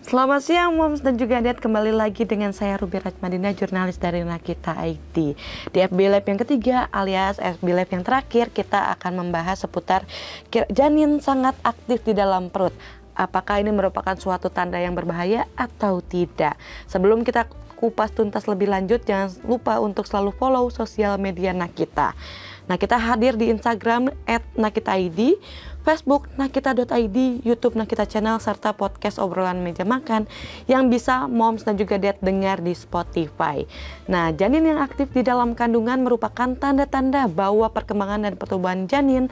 Selamat siang Moms dan juga Dad, kembali lagi dengan saya Ruby Rajmadina, jurnalis dari Nakita ID. Di FB Lab yang ketiga alias FB Lab yang terakhir, kita akan membahas seputar janin sangat aktif di dalam perut. Apakah ini merupakan suatu tanda yang berbahaya atau tidak? Sebelum kita kupas tuntas lebih lanjut, jangan lupa untuk selalu follow sosial media Nakita. Nakita hadir di Instagram @nakitaid, Facebook nakita.id, YouTube Nakita Channel, serta podcast obrolan meja makan yang bisa Moms dan juga Dad dengar di Spotify. Nah, janin yang aktif di dalam kandungan merupakan tanda-tanda bahwa perkembangan dan pertumbuhan janin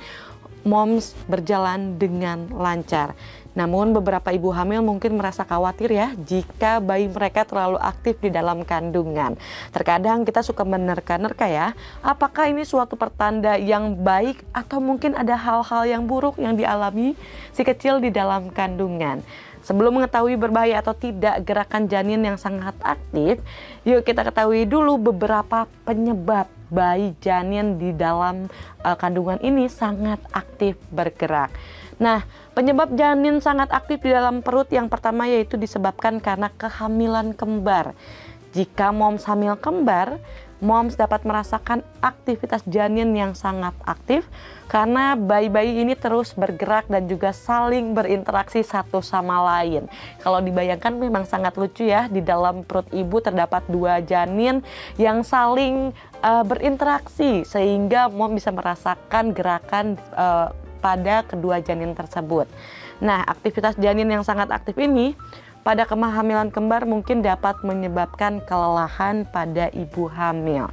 Moms berjalan dengan lancar. Namun beberapa ibu hamil mungkin merasa khawatir ya jika bayi mereka terlalu aktif di dalam kandungan. Terkadang kita suka menerka-nerka ya, apakah ini suatu pertanda yang baik atau mungkin ada hal-hal yang buruk yang dialami si kecil di dalam kandungan. Sebelum mengetahui berbahaya atau tidak gerakan janin yang sangat aktif, yuk kita ketahui dulu beberapa penyebab bayi janin di dalam kandungan ini sangat aktif bergerak. Nah, penyebab janin sangat aktif di dalam perut yang pertama yaitu disebabkan karena kehamilan kembar. Jika Moms hamil kembar, Moms dapat merasakan aktivitas janin yang sangat aktif karena bayi-bayi ini terus bergerak dan juga saling berinteraksi satu sama lain. Kalau dibayangkan memang sangat lucu ya, di dalam perut ibu terdapat dua janin yang saling berinteraksi sehingga Mom bisa merasakan gerakan pada kedua janin tersebut. Nah, aktivitas janin yang sangat aktif ini pada kehamilan kembar mungkin dapat menyebabkan kelelahan pada ibu hamil.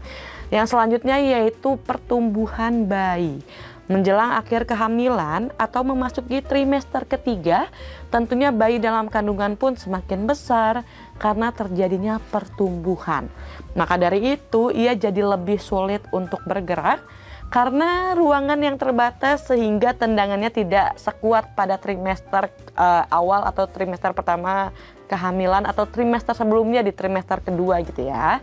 Yang selanjutnya yaitu pertumbuhan bayi. Menjelang akhir kehamilan atau memasuki trimester ketiga, tentunya bayi dalam kandungan pun semakin besar karena terjadinya pertumbuhan. Maka dari itu, ia jadi lebih sulit untuk bergerak karena ruangan yang terbatas sehingga tendangannya tidak sekuat pada trimester awal atau trimester pertama kehamilan atau trimester sebelumnya di trimester kedua gitu ya.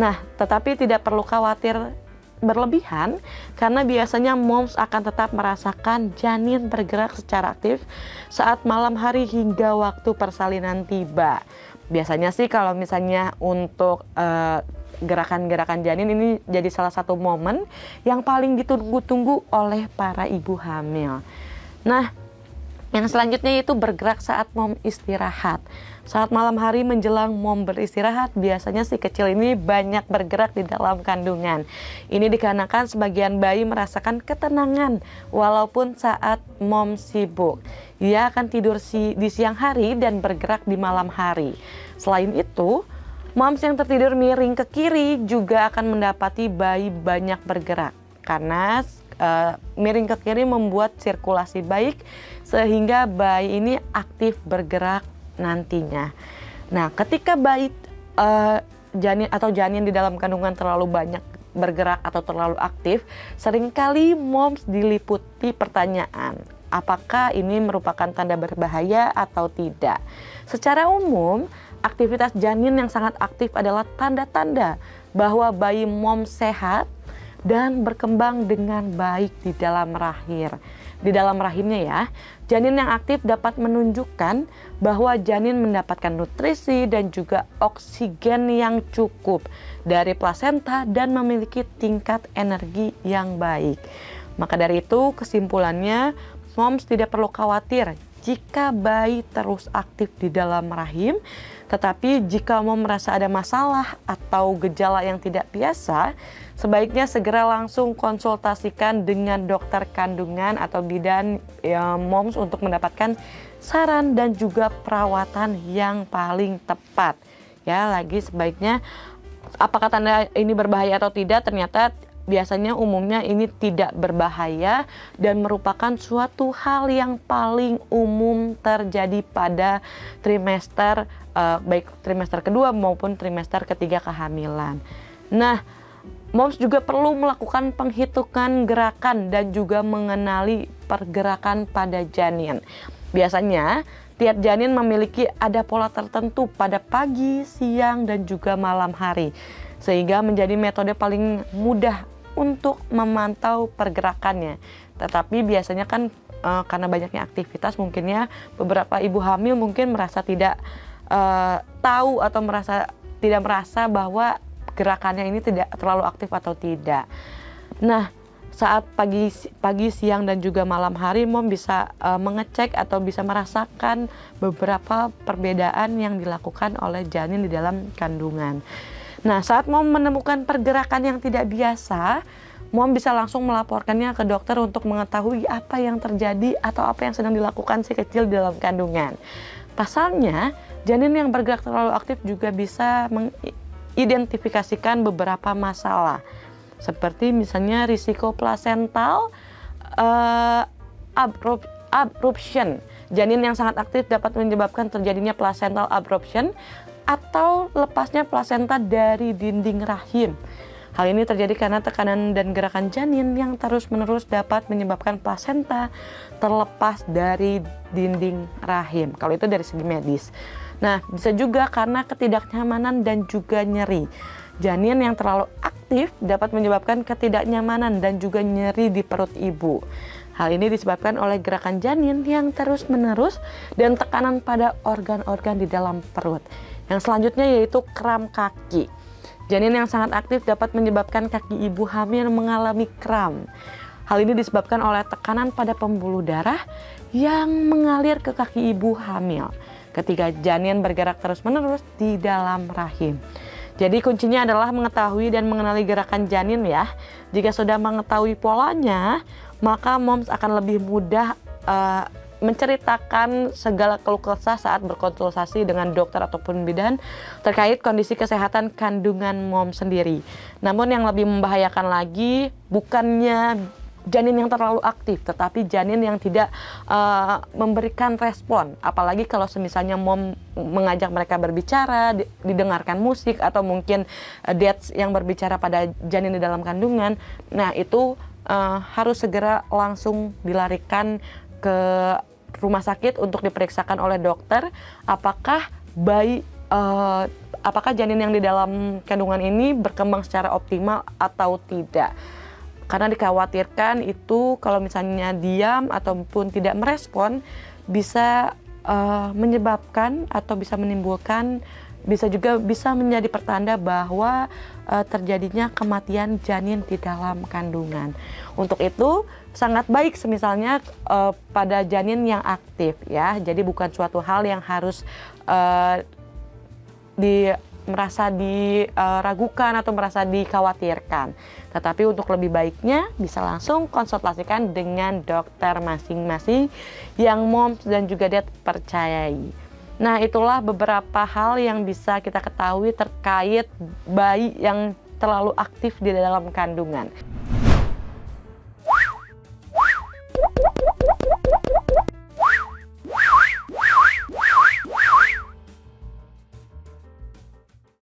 Nah, tetapi tidak perlu khawatir berlebihan karena biasanya Moms akan tetap merasakan janin bergerak secara aktif saat malam hari hingga waktu persalinan tiba. Biasanya sih kalau misalnya untuk gerakan-gerakan janin ini jadi salah satu momen yang paling ditunggu-tunggu oleh para ibu hamil. Nah, yang selanjutnya yaitu bergerak saat Mom istirahat. Saat malam hari menjelang Mom beristirahat, biasanya si kecil ini banyak bergerak di dalam kandungan. Ini dikarenakan sebagian bayi merasakan ketenangan walaupun saat Mom sibuk. Ia akan tidur di siang hari dan bergerak di malam hari. Selain itu, Moms yang tertidur miring ke kiri juga akan mendapati bayi banyak bergerak karena miring ke kiri membuat sirkulasi baik sehingga bayi ini aktif bergerak nantinya. Nah, ketika bayi janin di dalam kandungan terlalu banyak bergerak atau terlalu aktif, seringkali Moms diliputi pertanyaan, apakah ini merupakan tanda berbahaya atau tidak? Secara umum, aktivitas janin yang sangat aktif adalah tanda-tanda bahwa bayi Mom sehat dan berkembang dengan baik di dalam rahimnya ya. Janin yang aktif dapat menunjukkan bahwa janin mendapatkan nutrisi dan juga oksigen yang cukup dari plasenta dan memiliki tingkat energi yang baik. Maka dari itu kesimpulannya, Moms tidak perlu khawatir jika bayi terus aktif di dalam rahim. Tetapi jika Mom merasa ada masalah atau gejala yang tidak biasa, sebaiknya segera langsung konsultasikan dengan dokter kandungan atau bidan Moms untuk mendapatkan saran dan juga perawatan yang paling tepat. Ya, lagi sebaiknya apakah tanda ini berbahaya atau tidak, ternyata biasanya umumnya ini tidak berbahaya dan merupakan suatu hal yang paling umum terjadi pada trimester baik trimester kedua maupun trimester ketiga kehamilan. Nah, Moms juga perlu melakukan penghitungan gerakan dan juga mengenali pergerakan pada janin. Biasanya tiap janin memiliki ada pola tertentu pada pagi, siang, dan juga malam hari, sehingga menjadi metode paling mudah untuk memantau pergerakannya. Tetapi biasanya kan karena banyaknya aktivitas, mungkinnya beberapa ibu hamil mungkin merasa tidak tahu atau tidak merasa bahwa gerakannya ini tidak terlalu aktif atau tidak. Nah, saat pagi, siang dan juga malam hari, mom bisa mengecek atau bisa merasakan beberapa perbedaan yang dilakukan oleh janin di dalam kandungan. Nah, saat mom menemukan pergerakan yang tidak biasa, mom bisa langsung melaporkannya ke dokter untuk mengetahui apa yang terjadi atau apa yang sedang dilakukan si kecil di dalam kandungan. Pasalnya, janin yang bergerak terlalu aktif juga bisa mengidentifikasikan beberapa masalah, seperti misalnya risiko plasental abruption. Janin yang sangat aktif dapat menyebabkan terjadinya placental abruption atau lepasnya plasenta dari dinding rahim. Hal ini terjadi karena tekanan dan gerakan janin yang terus-menerus dapat menyebabkan plasenta terlepas dari dinding rahim. Kalau itu dari segi medis. Nah, bisa juga karena ketidaknyamanan dan juga nyeri. Janin yang terlalu aktif dapat menyebabkan ketidaknyamanan dan juga nyeri di perut ibu. Hal ini disebabkan oleh gerakan janin yang terus-menerus dan tekanan pada organ-organ di dalam perut. Yang selanjutnya yaitu kram kaki. Janin yang sangat aktif dapat menyebabkan kaki ibu hamil mengalami kram. Hal ini disebabkan oleh tekanan pada pembuluh darah yang mengalir ke kaki ibu hamil ketika janin bergerak terus-menerus di dalam rahim. Jadi kuncinya adalah mengetahui dan mengenali gerakan janin ya. Jika sudah mengetahui polanya, maka moms akan lebih mudah menceritakan segala keluh kesah saat berkonsultasi dengan dokter ataupun bidan terkait kondisi kesehatan kandungan mom sendiri. Namun yang lebih membahayakan lagi bukannya janin yang terlalu aktif, tetapi janin yang tidak memberikan respon. Apalagi kalau misalnya mom mengajak mereka berbicara, didengarkan musik, atau mungkin dads yang berbicara pada janin di dalam kandungan. Nah, itu harus segera langsung dilarikan ke rumah sakit untuk diperiksakan oleh dokter apakah janin yang di dalam kandungan ini berkembang secara optimal atau tidak. Karena dikhawatirkan itu kalau misalnya diam ataupun tidak merespon bisa menyebabkan atau bisa menimbulkan, bisa menjadi pertanda bahwa terjadinya kematian janin di dalam kandungan. Untuk itu sangat baik misalnya pada janin yang aktif ya. Jadi bukan suatu hal yang harus merasa diragukan atau merasa dikhawatirkan. Tetapi untuk lebih baiknya bisa langsung konsultasikan dengan dokter masing-masing yang moms dan juga dad percayai. Nah, itulah beberapa hal yang bisa kita ketahui terkait bayi yang terlalu aktif di dalam kandungan.